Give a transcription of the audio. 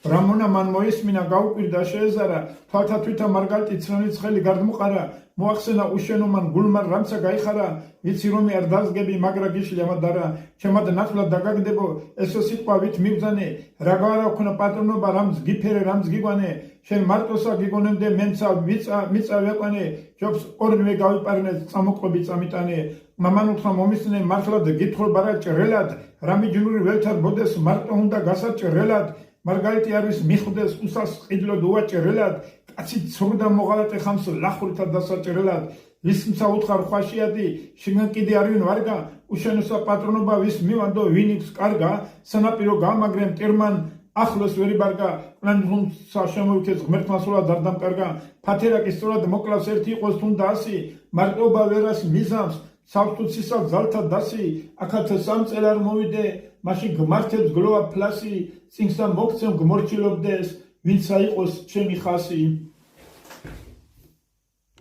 რამონა მან მოისმინა, გაუკვირდა, შეეზარა, თვალთა თვითა მარგალიტი ცრემლით ცხელი გარდმუყარა, მოახსენა უშენო მან გულმან რამცა გაიხარა, ვიცი რომი არ დაზგები, მაგრა გიშლი ამადარა, ჩემად ნათლად დაგაგდებო, ესო სიტყვა ვით მიბძანე, რა გაარა ქონა პატრონობა, რამს გიფერე, რამს გიგვანე, შენ მარტოსა გიგონებდე, მენცა მიწა ვეყვანე, ჯობს ორნივე გავიპარნე, წამოყვები წამიტანე, მამან უთხრა მომისნე, მართლად გითხრობ არა ჭრელად, რამი ჯუნური ველთად ბოდეს, მარტო უნდა გასაჭრელად, მარგალიტი არის მიხვდეს უსას ყიდლოდ უაჭრელად, კაცი ცურდა მოღალატე ხამს ლახურთა დასაჭრელად, ვის მცა უთხარ ხვაშიადი, შიგნან კიდე არივინ ვარგა, უშენოსა პატრონობა ვის მივანდო, ვინიქს კარგა, სანაპირო გამაგრემ ტირმან ახლოს ვერი ბარგა, ყლანძუნსა შემოვიქეს ღმერთმა სულად არ დამკარგა, ფათერაკი სწორად მოკლავს ერთი იყოს თუნდა 100, მარტოობა ვერას მიზამს, სავთუცისა ძალთა დასი, აქაც სამწელ არ მოვიდე, მაშინ გმართებს გლოვა ფლასი, წინსა მოგცემ გმორჩილობდეს, ვინცა იყოს ჩემი ხასი.